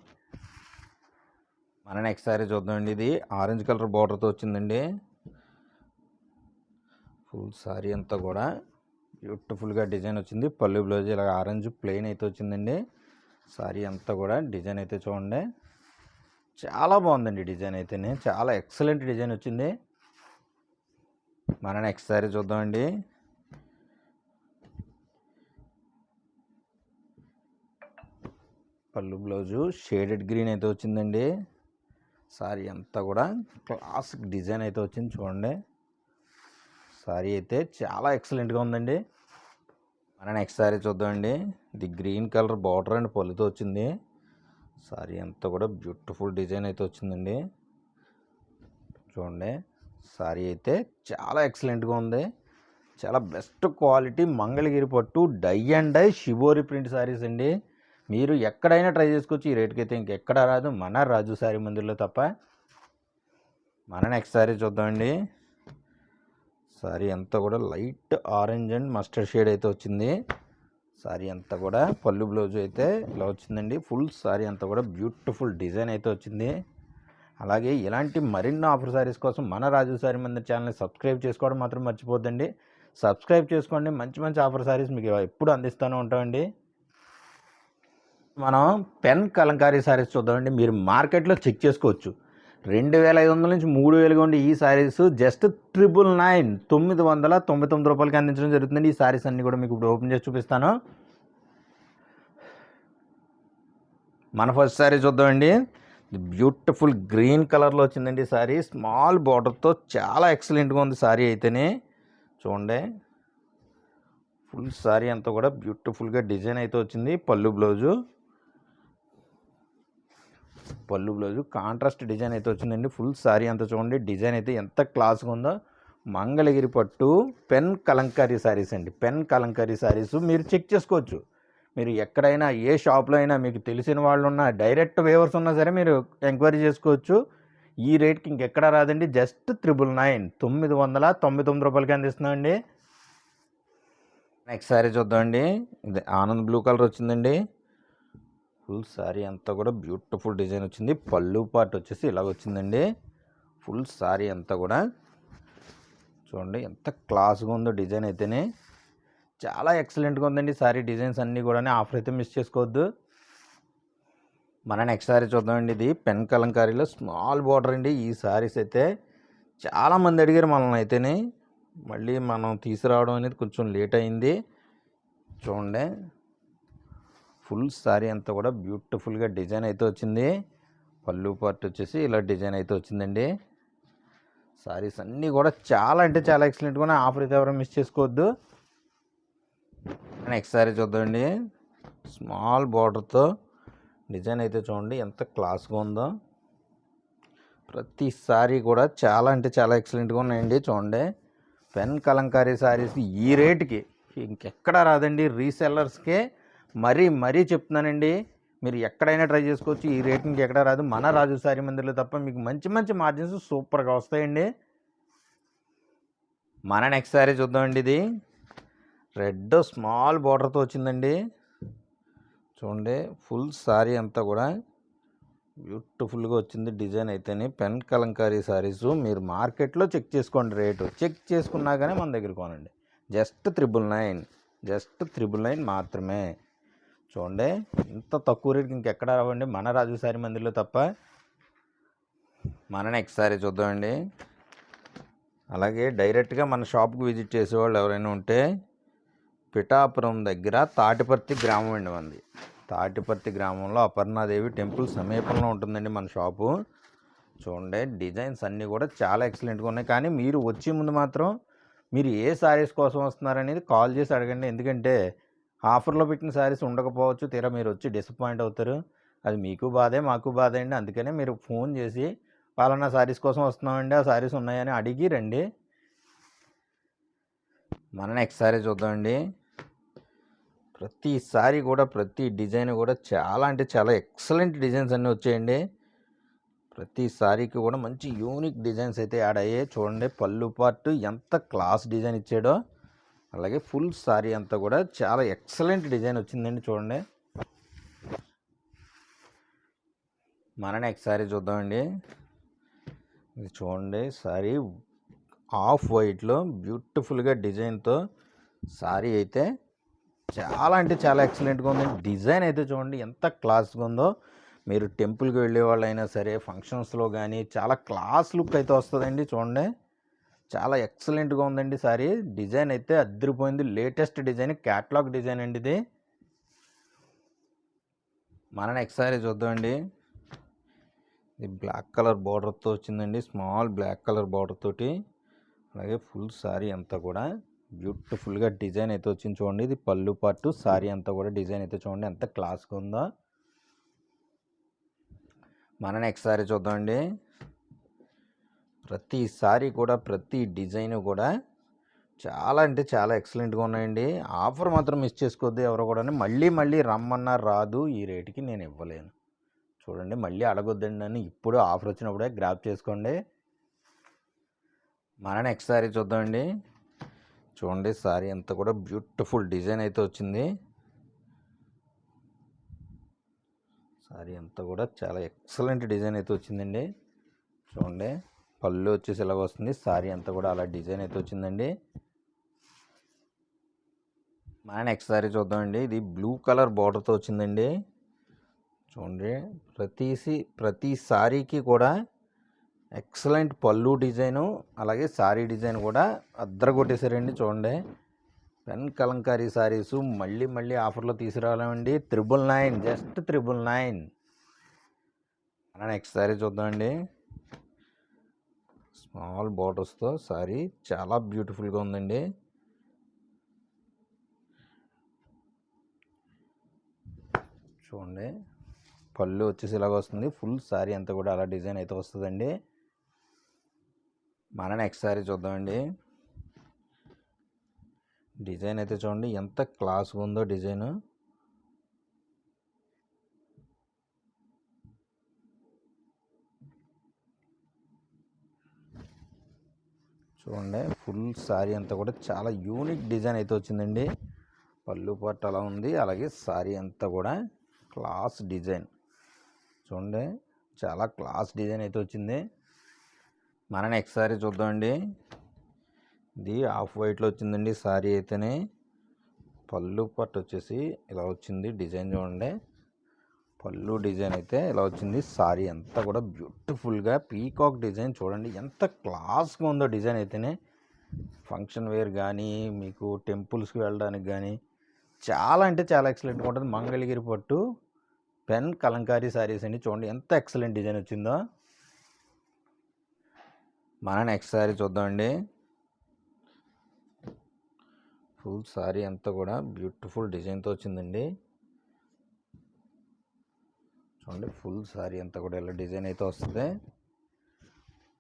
మన నెక్స్ట్ సారీ చూద్దామండి. ఇది ఆరెంజ్ కలర్ బార్డర్తో వచ్చిందండి. ఫుల్ సారీ అంతా కూడా బ్యూటిఫుల్గా డిజైన్ వచ్చింది. పళ్ళు బ్లౌజ్ ఇలాగ ఆరెంజ్ ప్లెయిన్ అయితే వచ్చిందండి. సారీ అంతా కూడా డిజైన్ అయితే చూడండి చాలా బాగుందండి. డిజైన్ అయితేనే చాలా ఎక్సలెంట్ డిజైన్ వచ్చింది. మన నెక్స్ట్ సారీ చూద్దామండి. పళ్ళు బ్లౌజు షేడెడ్ గ్రీన్ అయితే వచ్చిందండి. సారీ అంతా కూడా క్లాసిక్ డిజైన్ అయితే వచ్చింది చూడండి. సారీ అయితే చాలా ఎక్సలెంట్గా ఉందండి. మన నెక్స్ట్ సారీ చూద్దామండి. ఇది గ్రీన్ కలర్ బార్డర్ అండ్ పళ్ళుతో వచ్చింది. సారీ అంతా కూడా బ్యూటిఫుల్ డిజైన్ అయితే వచ్చిందండి చూడండి. సారీ అయితే చాలా ఎక్సలెంట్గా ఉంది. చాలా బెస్ట్ క్వాలిటీ మంగళగిరి పట్టు dye and dye shibori print sarees అండి. మీరు ఎక్కడైనా ట్రై చేసుకోవచ్చు. ఈ రేట్కి అయితే ఇంకెక్కడ రాదు, మన రాజు సారీ మందిర్లో తప్ప. మన నెక్స్ట్ సారీ చూద్దామండి. సారీ అంతా కూడా light orange and mustard shade అయితే వచ్చింది. సారీ అంతా కూడా పళ్ళు బ్లౌజ్ అయితే ఇలా వచ్చిందండి. ఫుల్ సారీ అంతా కూడా బ్యూటిఫుల్ డిజైన్ అయితే వచ్చింది. అలాగే ఇలాంటి మరిన్ని ఆఫర్ సారీస్ కోసం మన రాజు సారీ మందిర్ ఛానల్ని సబ్స్క్రైబ్ చేసుకోవడం మాత్రం మర్చిపోద్దండి. సబ్స్క్రైబ్ చేసుకోండి. మంచి మంచి ఆఫర్ సారీస్ మీకు ఎప్పుడు అందిస్తూనే ఉంటామండి. మనం పెన్ కలంకారీ సారీస్ చూద్దామండి. మీరు మార్కెట్లో చెక్ చేసుకోవచ్చు. 2500 నుంచి 3000 ఉండి ఈ సారీస్ జస్ట్ 999 999 రూపాయలకి అందించడం జరుగుతుందండి. ఈ సారీస్ అన్నీ కూడా మీకు ఇప్పుడు ఓపెన్ చేసి చూపిస్తాను. మన ఫస్ట్ సారీ చూద్దామండి. బ్యూటిఫుల్ గ్రీన్ కలర్లో వచ్చిందండి సారీ. స్మాల్ బార్డర్తో చాలా ఎక్సలెంట్గా ఉంది సారీ అయితేనే చూడండి. ఫుల్ సారీ అంతా కూడా బ్యూటిఫుల్గా డిజైన్ అయితే వచ్చింది. పళ్ళు బ్లౌజు కాంట్రాస్ట్ డిజైన్ అయితే వచ్చిందండి. ఫుల్ సారీ అంతా చూడండి. డిజైన్ అయితే ఎంత క్లాస్గా ఉందో. మంగళగిరి పట్టు పెన్ కలంకారీ సారీస్ అండి. పెన్ కలంకారీ సారీస్ మీరు చెక్ చేసుకోవచ్చు. మీరు ఎక్కడైనా ఏ షాప్లో అయినా మీకు తెలిసిన వాళ్ళు ఉన్నా, డైరెక్ట్ వేవర్స్ ఉన్నా సరే మీరు ఎంక్వైరీ చేసుకోవచ్చు. ఈ రేట్కి ఇంకెక్కడా రాదండి. జస్ట్ 999 999 రూపాయలకి అందిస్తున్నామండి. నెక్స్ట్ శారీ చూద్దామండి. ఇది ఆనంద్ బ్లూ కలర్ వచ్చిందండి. ఫుల్ శారీ అంతా కూడా బ్యూటిఫుల్ డిజైన్ వచ్చింది. పళ్ళు పార్ట్ వచ్చేసి ఇలాగ వచ్చిందండి. ఫుల్ శారీ అంతా కూడా చూడండి ఎంత క్లాస్గా ఉందో డిజైన్ అయితేనే. చాలా ఎక్సలెంట్గా ఉందండి శారీ డిజైన్స్ అన్నీ కూడా. ఆఫర్ అయితే మిస్ చేసుకోవద్దు. మన నెక్స్ట్ శారీ చూద్దామండి. ఇది పెన్ కలంకారీలో స్మాల్ బార్డర్ అండి. ఈ శారీస్ అయితే చాలామంది అడిగారు మనల్ని అయితేనే. మళ్ళీ మనం తీసుకురావడం అనేది కొంచెం లేట్ అయింది. చూడండి ఫుల్ శారీ అంతా కూడా బ్యూటిఫుల్గా డిజైన్ అయితే వచ్చింది. పళ్ళు పార్ట్ వచ్చేసి ఇలా డిజైన్ అయితే వచ్చిందండి. శారీస్ అన్నీ కూడా చాలా అంటే చాలా ఎక్సలెంట్గా ఉన్నాయి. ఆఫర్ అయితే ఎవరైనా మిస్ చేసుకోవద్దు. నెక్స్ట్ శారీ చూద్దామండి. స్మాల్ బార్డర్తో డిజైన్ అయితే చూడండి ఎంత క్లాస్గా ఉందో. ప్రతి శారీ కూడా చాలా అంటే చాలా ఎక్సలెంట్గా ఉన్నాయండి. చూడండి పెన్ కలంకారీ శారీస్ ఈ రేటుకి ఇంకెక్కడా రాదండి. రీసెల్లర్స్కే మరీ చెప్తున్నానండి. మీరు ఎక్కడైనా ట్రై చేసుకోవచ్చు. ఈ రేట్ ఇంక ఎక్కడా రాదు. మన రాజు శారీ మందిర్లో తప్ప మీకు మంచి మంచి మార్జిన్స్ సూపర్గా వస్తాయండి. మన నెక్స్ట్ శారీ చూద్దామండి. ఇది రెడ్ స్మాల్ బార్డర్తో వచ్చిందండి. చూడండి ఫుల్ శారీ అంతా కూడా బ్యూటిఫుల్గా వచ్చింది డిజైన్ అయితేనే. పెన్ కలంకారీ శారీస్ మీరు మార్కెట్లో చెక్ చేసుకోండి. రేటు చెక్ చేసుకున్నాకనే మన దగ్గర కొనండి. జస్ట్ 999 మాత్రమే. చూడండి ఇంత తక్కువ రేటుకి ఇంకెక్కడ రావండి మన రాజు శారీ మందిర్లో తప్ప. మన నెక్స్ట్ శారీ చూద్దామండి. అలాగే డైరెక్ట్గా మన షాప్కి విజిట్ చేసేవాళ్ళు ఎవరైనా ఉంటే పిఠాపురం దగ్గర తాటిపర్తి గ్రామం అండి మనది. తాటిపర్తి గ్రామంలో అపర్ణాదేవి టెంపుల్ సమీపంలో ఉంటుందండి మన షాపు. చూడండి డిజైన్స్ అన్నీ కూడా చాలా ఎక్సలెంట్గా ఉన్నాయి. కానీ మీరు వచ్చే ముందు మాత్రం మీరు ఏ శారీస్ కోసం వస్తున్నారనేది కాల్ చేసి అడగండి. ఎందుకంటే ఆఫర్లో పెట్టిన శారీస్ ఉండకపోవచ్చు. తీరా మీరు వచ్చి డిసప్పాయింట్ అవుతారు. అది మీకు బాధే మాకు బాధే అండి. అందుకనే మీరు ఫోన్ చేసి పలానా శారీస్ కోసం వస్తున్నామండి, ఆ శారీస్ ఉన్నాయని అడిగి రండి. మన నెక్స్ట్ శారీ చూద్దామండి. ప్రతి శారీ కూడా ప్రతి డిజైన్ కూడా చాలా అంటే చాలా ఎక్సలెంట్ డిజైన్స్ అన్నీ వచ్చాయండి. ప్రతి శారీకి కూడా మంచి యూనిక్ డిజైన్స్ అయితే యాడ్ అయ్యాయి. చూడండి పళ్ళు పార్ట్ ఎంత క్లాస్ డిజైన్ ఇచ్చాడో. అలాగే ఫుల్ శారీ అంతా కూడా చాలా ఎక్సలెంట్ డిజైన్ వచ్చిందండి. చూడండి మన నెక్స్ట్ శారీ చూద్దామండి. ఇది చూడండి శారీ ఆఫ్ వైట్లో బ్యూటిఫుల్గా డిజైన్తో శారీ అయితే చాలా అంటే చాలా ఎక్సలెంట్గా ఉందండి. డిజైన్ అయితే చూడండి ఎంత క్లాస్గా ఉందో. మీరు టెంపుల్కి వెళ్ళే వాళ్ళైనా సరే ఫంక్షన్స్లో కానీ చాలా క్లాస్ లుక్ అయితే వస్తుందండి. చూడండి చాలా ఎక్సలెంట్గా ఉందండి సారీ. డిజైన్ అయితే అద్దరిపోయింది. లేటెస్ట్ డిజైన్ క్యాటలాగ్ డిజైన్ అండి ఇది. మన నెక్స్ట్ సారీ చూద్దామండి. ఇది బ్లాక్ కలర్ బార్డర్తో వచ్చిందండి. స్మాల్ బ్లాక్ కలర్ బార్డర్ తోటి. అలాగే ఫుల్ సారీ అంతా కూడా బ్యూటిఫుల్గా డిజైన్ అయితే వచ్చింది. చూడండి ఇది పళ్ళు పార్టు. సారీ అంతా కూడా డిజైన్ అయితే చూడండి ఎంత క్లాస్గా ఉందో. మన నెక్స్ట్ సారీ చూద్దామండి. ప్రతి సారీ కూడా ప్రతి డిజైన్ కూడా చాలా అంటే చాలా ఎక్సలెంట్గా ఉన్నాయండి. ఆఫర్ మాత్రం మిస్ చేసుకోవద్దు ఎవరు కూడా. మళ్ళీ రమ్మన్నా రాదు. ఈ రేటుకి నేను ఇవ్వలేను. చూడండి మళ్ళీ అడగొద్దండి అని ఇప్పుడు ఆఫర్ వచ్చినప్పుడే గ్రాప్ చేసుకోండి. మన నెక్స్ట్ సారీ చూద్దామండి. చూడండి సారీ అంతా కూడా బ్యూటిఫుల్ డిజైన్ అయితే వచ్చింది. సారీ అంతా కూడా చాలా ఎక్సలెంట్ డిజైన్ అయితే వచ్చిందండి. చూడండి పళ్ళు వచ్చేసి ఇలాగ వస్తుంది. సారీ అంతా కూడా అలా డిజైన్ అయితే వచ్చిందండి. మన నెక్స్ట్ సారీ చూద్దామండి. ఇది బ్లూ కలర్ బార్డర్తో వచ్చిందండి. చూడండి ప్రతి సారీకి కూడా ఎక్సలెంట్ పళ్ళు డిజైను అలాగే సారీ డిజైన్ కూడా అద్దరగొట్టేశారండి. చూడండి పెన్ కలంకారీ సారీసు మళ్ళీ ఆఫర్లో తీసుకురావాలండి. 999, జస్ట్ 999. మన నెక్స్ట్ సారీ చూద్దామండి. స్మాల్ బార్డర్స్తో సారీ చాలా బ్యూటిఫుల్గా ఉందండి. చూడండి పళ్ళు వచ్చేసి ఇలాగ వస్తుంది. ఫుల్ సారీ అంతా కూడా అలా డిజైన్ అయితే వస్తుందండి. మన నెక్స్ట్ సారీ చూద్దామండి. డిజైన్ అయితే చూడండి ఎంత క్లాస్గా ఉందో డిజైన్. చూడండి ఫుల్ సారీ అంతా కూడా చాలా యూనిక్ డిజైన్ అయితే వచ్చిందండి. పళ్ళు పాటు అలా ఉంది. అలాగే సారీ అంతా కూడా క్లాస్ డిజైన్ చూడండి, చాలా క్లాస్ డిజైన్ అయితే వచ్చింది. మన నెక్స్ట్ సారీ చూద్దామండి. ఇది ఆఫ్ వైట్లో వచ్చిందండి సారీ అయితేనే. పళ్ళు పట్టు వచ్చేసి ఇలా వచ్చింది డిజైన్ చూడండి. పళ్ళు డిజైన్ అయితే ఇలా వచ్చింది. సారీ అంతా కూడా బ్యూటిఫుల్గా పీకాక్ డిజైన్ చూడండి ఎంత క్లాస్గా ఉందో డిజైన్ అయితేనే. ఫంక్షన్ వేర్ కానీ మీకు టెంపుల్స్కి వెళ్ళడానికి కానీ చాలా అంటే చాలా ఎక్సలెంట్గా ఉంటుంది. మంగళగిరి పట్టు పెన్ కలంకారీ సారీస్ అండి. చూడండి ఎంత ఎక్సలెంట్ డిజైన్ వచ్చిందో. మన నెక్స్ట్ సారీ చూద్దామండి. ఫుల్ సారీ అంతా కూడా బ్యూటిఫుల్ డిజైన్తో వచ్చిందండి. చూడండి ఫుల్ సారీ అంతా కూడా ఇలా డిజైన్ అయితే వస్తుంది.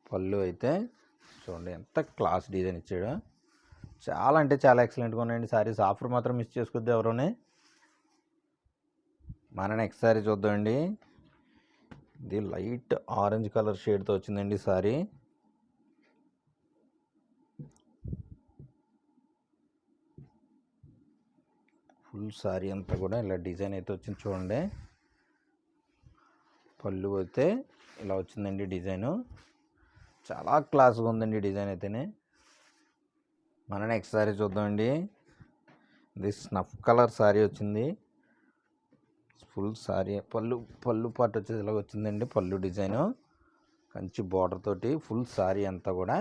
పళ్ళు అయితే చూడండి ఎంత క్లాస్ డిజైన్ ఇచ్చాడు. చాలా అంటే చాలా ఎక్సలెంట్గా ఉన్నాయండి సారీస్. ఆఫర్ మాత్రం మిస్ చేసుకోవద్దు ఎవరోనే. మన నెక్స్ట్ సారీ చూద్దామండి. ఇది లైట్ ఆరెంజ్ కలర్ షేడ్తో వచ్చిందండి సారీ. ఫుల్ సారీ అంతా కూడా ఇలా డిజైన్ అయితే వచ్చింది చూడండి. పళ్ళు అయితే ఇలా వచ్చిందండి డిజైను. చాలా క్లాస్గా ఉందండి డిజైన్ అయితేనే. మన నెక్స్ట్ సారీ చూద్దామండి. ఇది స్నఫ్ కలర్ సారీ వచ్చింది. ఫుల్ సారీ పళ్ళు పాటు వచ్చేసి ఇలా వచ్చిందండి. పళ్ళు డిజైను కంచి బార్డర్ తోటి ఫుల్ సారీ అంతా కూడా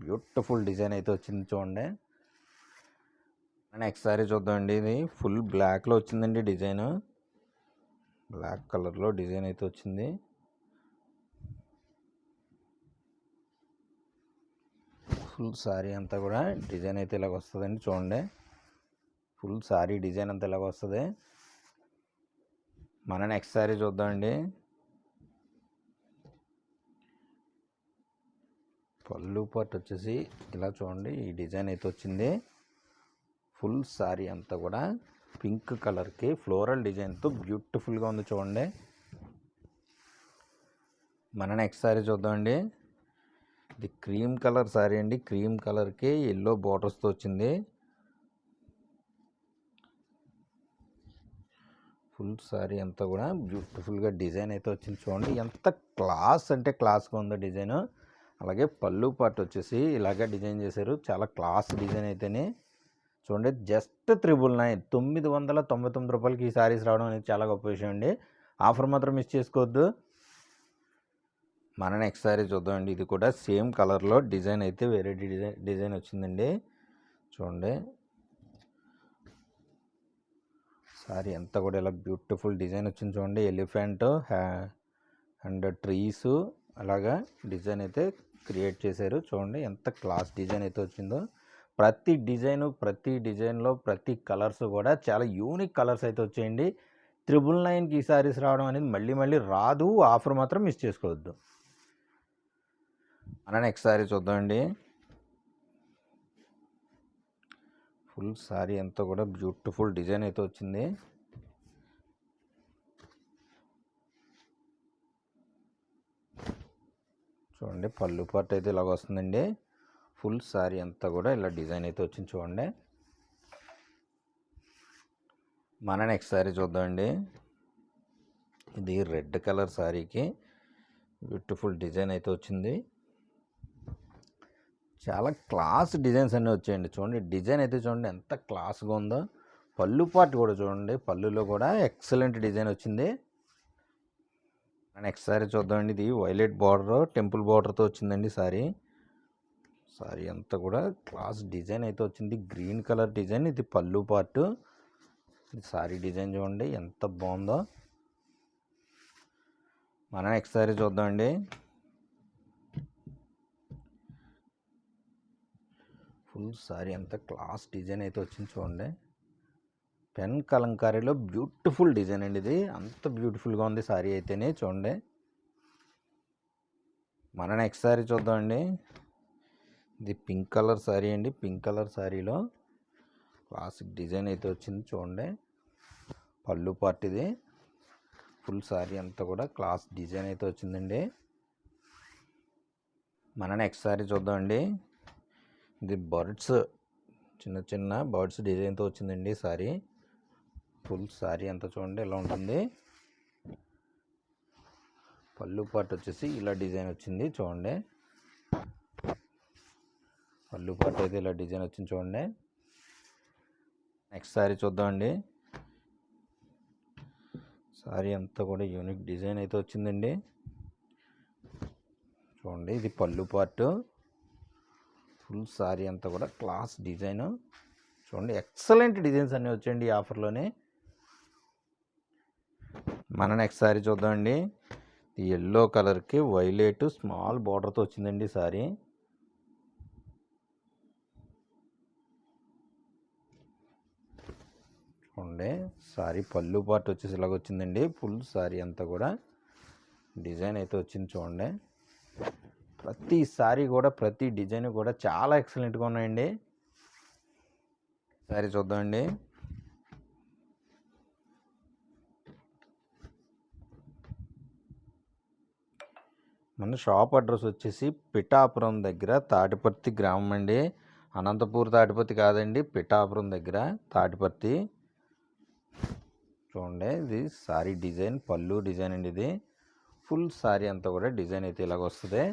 బ్యూటిఫుల్ డిజైన్ అయితే వచ్చింది చూడండి. నెక్స్ట్ సారీ చూద్దామండి. ఇది ఫుల్ బ్లాక్లో వచ్చిందండి డిజైను. బ్లాక్ కలర్లో డిజైన్ అయితే వచ్చింది. ఫుల్ సారీ అంతా కూడా డిజైన్ అయితే ఇలాగ వస్తుందండి చూడండి. ఫుల్ సారీ డిజైన్ అంతా ఇలాగ వస్తుంది. మన నెక్స్ట్ సారీ చూద్దామండి. పళ్ళు పాటు వచ్చేసి ఇలా చూడండి ఈ డిజైన్ అయితే వచ్చింది. ఫుల్ సారీ అంతా కూడా పింక్ కలర్కి ఫ్లోరల్ డిజైన్తో బ్యూటిఫుల్గా ఉంది చూడండి. మన నెక్స్ట్ సారీ చూద్దామండి. ఇది క్రీమ్ కలర్ సారీ అండి. క్రీమ్ కలర్కి ఎల్లో బార్డర్స్తో వచ్చింది. ఫుల్ సారీ అంతా కూడా బ్యూటిఫుల్గా డిజైన్ అయితే వచ్చింది చూడండి. ఎంత క్లాస్ అంటే క్లాస్గా ఉందో డిజైన్. అలాగే పళ్ళు పాటు వచ్చేసి ఇలాగే డిజైన్ చేశారు. చాలా క్లాస్ డిజైన్ అయితేనే చూడండి. జస్ట్ 999 రూపాయలకి ఈ సారీస్ రావడం అనేది చాలా గొప్ప విషయం అండి. ఆఫర్ మాత్రం మిస్ చేసుకోవద్దు. మన నెక్స్ట్ సారీ చూద్దామండి. ఇది కూడా సేమ్ కలర్లో డిజైన్ అయితే వెరైటీ డిజైన్ వచ్చిందండి చూడండి. సారీ అంతా కూడా ఇలా బ్యూటిఫుల్ డిజైన్ వచ్చింది చూడండి. ఎలిఫెంట్ అండ్ ట్రీస్ అలాగా డిజైన్ అయితే క్రియేట్ చేశారు చూడండి. ఎంత క్లాస్ డిజైన్ అయితే వచ్చిందో. ప్రతి డిజైన్లో ప్రతి కలర్స్ కూడా చాలా యూనిక్ కలర్స్ అయితే వచ్చాయండి. 999కి ఈ సారీస్ రావడం అనేది మళ్ళీ రాదు. ఆఫర్ మాత్రం మిస్ చేసుకోవద్దు. మన నెక్స్ట్ సారీ చూద్దామండి. ఫుల్ సారీ అంతా కూడా బ్యూటిఫుల్ డిజైన్ అయితే వచ్చింది. చూడండి పళ్ళు పాటు అయితే ఇలాగ వస్తుందండి. ఫుల్ సారీ అంతా కూడా ఇలా డిజైన్ అయితే వచ్చింది చూడండి. మన నెక్స్ట్ సారీ చూద్దామండి. ఇది రెడ్ కలర్ సారీకి బ్యూటిఫుల్ డిజైన్ అయితే వచ్చింది. చాలా క్లాస్ డిజైన్స్ అన్నీ వచ్చాయండి చూడండి. డిజైన్ అయితే చూడండి ఎంత క్లాస్గా ఉందో. పళ్ళు పాటు కూడా చూడండి. పళ్ళులో కూడా ఎక్సలెంట్ డిజైన్ వచ్చింది. నెక్స్ట్ సారీ చూద్దామండి. ఇది వైలెట్ బార్డర్ టెంపుల్ బార్డర్తో వచ్చిందండి సారీ. సారీ అంతా కూడా క్లాస్ డిజైన్ అయితే వచ్చింది. Green colour design. ఇది పళ్ళు పార్ట్. ఇది సారీ డిజైన్ చూడండి ఎంత బాగుందో. మన నెక్స్ట్ సారీ చూద్దామండి. ఫుల్ సారీ అంతా క్లాస్ డిజైన్ అయితే వచ్చింది చూడండి. పెన్ కలంకారీలో బ్యూటిఫుల్ డిజైన్ అండి. ఇది అంత బ్యూటిఫుల్గా ఉంది సారీ అయితేనే చూడండి. మన నెక్స్ట్ సారీ చూద్దామండి. ఇది పింక్ కలర్ సారీ అండి. పింక్ కలర్ సారీలో క్లాసిక్ డిజైన్ అయితే వచ్చింది చూడండి. పళ్ళు పార్ట్ ఇది. ఫుల్ సారీ అంతా కూడా క్లాస్ డిజైన్ అయితే వచ్చిందండి. మన నెక్స్ట్ సారీ చూద్దామండి. ఇది బర్డ్స్ చిన్న చిన్న బర్డ్స్ డిజైన్తో వచ్చిందండి సారీ. ఫుల్ సారీ అంతా చూడండి ఇలా ఉంటుంది. పళ్ళు పార్ట్ వచ్చేసి ఇలా డిజైన్ వచ్చింది చూడండి. పళ్ళు పార్ట్ అయితే ఇలా డిజైన్ వచ్చింది చూడండి. నెక్స్ట్ సారీ చూద్దామండి. సారీ అంతా కూడా యూనిక్ డిజైన్ అయితే వచ్చిందండి చూడండి. ఇది పళ్ళు పార్ట్. ఫుల్ సారీ అంతా కూడా క్లాస్ డిజైన్ చూడండి. ఎక్సలెంట్ డిజైన్స్ అన్నీ వచ్చాయండి ఈ ఆఫర్లోనే. మన నెక్స్ట్ సారీ చూద్దామండి. ఈ ఎల్లో కలర్కి వైలెట్ స్మాల్ బార్డర్తో వచ్చిందండి సారీ. చూడండి సారీ పళ్ళు పార్ట్ వచ్చేసి ఇలాగ వచ్చిందండి. ఫుల్ సారీ అంతా కూడా డిజైన్ అయితే వచ్చింది చూడండి. ప్రతి సారీ కూడా ప్రతి డిజైన్ కూడా చాలా ఎక్సలెంట్గా ఉన్నాయండి. సారీ చూద్దామండి. మన షాప్ అడ్రస్ వచ్చేసి పిఠాపురం దగ్గర తాటిపర్తి గ్రామం అండి. అనంతపూర్ తాటిపర్తి కాదండి, పిఠాపురం దగ్గర తాటిపర్తి. చూడండి ఇది సారీ డిజైన్, పళ్ళు డిజైన్ అండి. ఇది ఫుల్ సారీ అంతా కూడా డిజైన్ అయితే ఇలాగ వస్తుంది.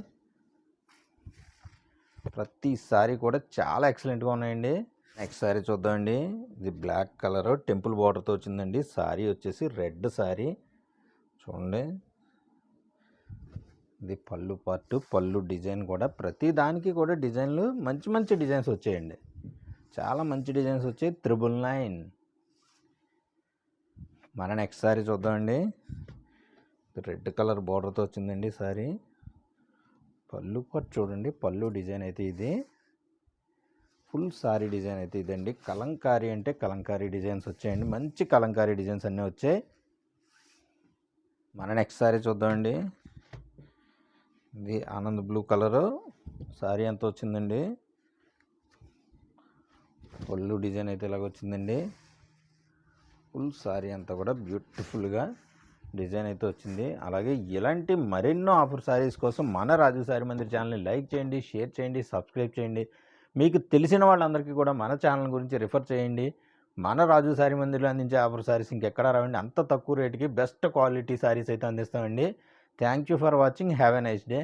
ప్రతి సారీ కూడా చాలా ఎక్సలెంట్గా ఉన్నాయండి. నెక్స్ట్ సారీ చూద్దామండి. ఇది బ్లాక్ కలర్ టెంపుల్ బార్డర్తో వచ్చిందండి. సారీ వచ్చేసి రెడ్ సారీ చూడండి. ఇది పళ్ళు పార్ట్, పళ్ళు డిజైన్ కూడా ప్రతి దానికి కూడా డిజైన్లు మంచి మంచి డిజైన్స్ వచ్చాయండి. చాలా మంచి డిజైన్స్ వచ్చాయి. 999. మన నెక్స్ట్ సారీ చూద్దామండి. రెడ్ కలర్ బార్డర్తో వచ్చిందండి సారీ. పళ్ళు పార్ట్ చూడండి, పళ్ళు డిజైన్ అయితే ఇది. ఫుల్ సారీ డిజైన్ అయితే ఇదండి. కలంకారీ అంటే కలంకారీ డిజైన్స్ వచ్చాయండి. మంచి కలంకారీ డిజైన్స్ అన్నీ వచ్చాయి. మన నెక్స్ట్ సారీ చూద్దామండి. ఇది ఆనంద్ బ్లూ కలరు సారీ ఎంత వచ్చిందండి. పళ్ళు డిజైన్ అయితే ఇలాగ వచ్చిందండి. ఫుల్ సారీ అంతా కూడా బ్యూటిఫుల్గా డిజైన్ అయితే వచ్చింది. అలాగే ఇలాంటి మరెన్నో ఆఫర్ సారీస్ కోసం మన రాజు సారీ మందిర్ ఛానల్ని లైక్ చేయండి, షేర్ చేయండి, సబ్స్క్రైబ్ చేయండి. మీకు తెలిసిన వాళ్ళందరికీ కూడా మన ఛానల్ గురించి రిఫర్ చేయండి. మన రాజు సారీ మందిర్లో అందించే ఆఫర్ సారీస్ ఇంకెక్కడా రావండి. అంత తక్కువ రేటుకి బెస్ట్ క్వాలిటీ సారీస్ అయితే అందిస్తామండి. Thank you for watching. Have a nice day.